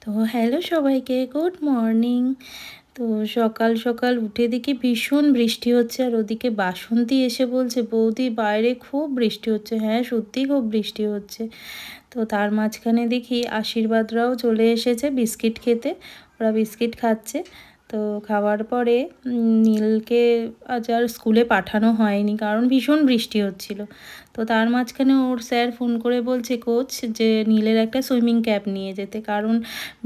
তো হ্যালো সবাইকে, good morning. তো সকাল সকাল উঠে দেখি ভীষণ বৃষ্টি হচ্ছে, আর ওদিকে বাসন্তী এসে বলছে, বৌদি বাইরে খুব বৃষ্টি হচ্ছে। হ্যাঁ, সত্যিই খুব বৃষ্টি হচ্ছে। তো তার মাঝখানে দেখি আশীর্বাদরাও চলে এসেছে বিস্কিট খেতে। ওরা বিস্কিট খাচ্ছে। তো খাওয়ার পরে নীলকে আজ আর স্কুলে পাঠানো হয়নি, কারণ ভীষণ বৃষ্টি হচ্ছিল। তো তার মাঝখানে ওর স্যার ফোন করে বলছে কোচ যে নীলের একটা সুইমিং ক্যাপ নিয়ে যেতে, কারণ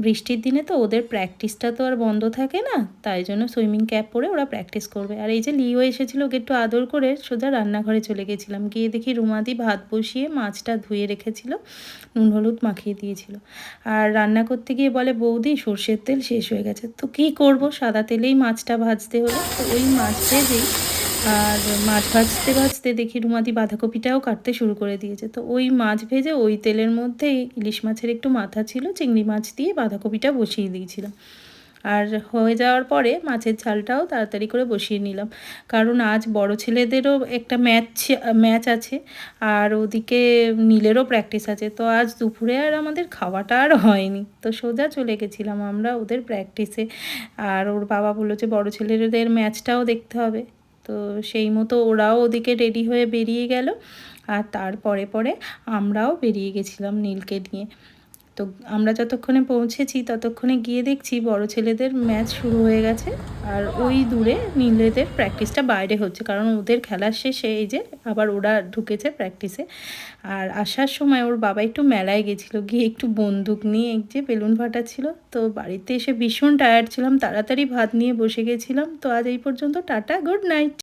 বৃষ্টির দিনে তো ওদের প্র্যাকটিসটা তো আর বন্ধ থাকে না, তাই জন্য সুইমিং ক্যাপ পরে ওরা প্র্যাকটিস করবে। আর এই যে লিও এসেছিলো, ওকে একটু আদর করে সোজা রান্নাঘরে চলে গেছিলাম। গিয়ে দেখি রুমাদি ভাত বসিয়ে মাছটা ধুয়ে রেখেছিল, নুন হলুদ মাখিয়ে দিয়েছিল। আর রান্না করতে গিয়ে বলে, বৌদি সর্ষের তেল শেষ হয়ে গেছে। তো কী করব, সাদা তেলেই মাছটা ভাজতে হলো। তো ওই মাছ ভেজেই, আর মাছ ভাজতে ভাজতে দেখি রুমাদি বাঁধাকপিটাও কাটতে শুরু করে দিয়েছে। তো ওই মাছ ভেজে ওই তেলের মধ্যে ইলিশ মাছের একটু মাথা ছিল, চিংড়ি মাছ দিয়ে বাঁধাকপিটা বসিয়ে দিয়েছিলাম। আর হয়ে যাওয়ার পরে মাছের ঝালটাও তাড়াতাড়ি করে বসিয়ে নিলাম, কারণ আজ বড় ছেলেদেরও একটা ম্যাচ আছে, আর ওদিকে নীলেরও প্র্যাকটিস আছে। তো আজ দুপুরে আর আমাদের খাওয়াটা আর হয়নি, তো সোজা চলে গেছিলাম আমরা ওদের প্র্যাকটিসে। আর ওর বাবা বললো যে বড় ছেলেদের ম্যাচটাও দেখতে হবে। তো সেই মতো ওরাও ওদিকে রেডি হয়ে বেরিয়ে গেল, আর তারপরে পরে আমরাও বেরিয়ে গেছিলাম নীলকে নিয়ে। তো আমরা যতক্ষণে পৌঁছেছি ততক্ষণে গিয়ে দেখছি বড় ছেলেদের ম্যাচ শুরু হয়ে গেছে, আর ওই দূরে নীলেদের প্র্যাকটিসটা বাইরে হচ্ছে, কারণ ওদের খেলার শেষে এই যে আবার ওরা ঢুকেছে প্র্যাকটিসে। আর আসার সময় ওর বাবা একটু মেলায় গেছিলো, গিয়ে একটু বন্দুক নিয়ে এক যে বেলুন ফাটাচ্ছিল। তো বাড়িতে এসে ভীষণ টায়ার্ড ছিলাম, তাড়াতাড়ি ভাত নিয়ে বসে গেছিলাম। তো আজ এই পর্যন্ত, টাটা, গুড নাইট।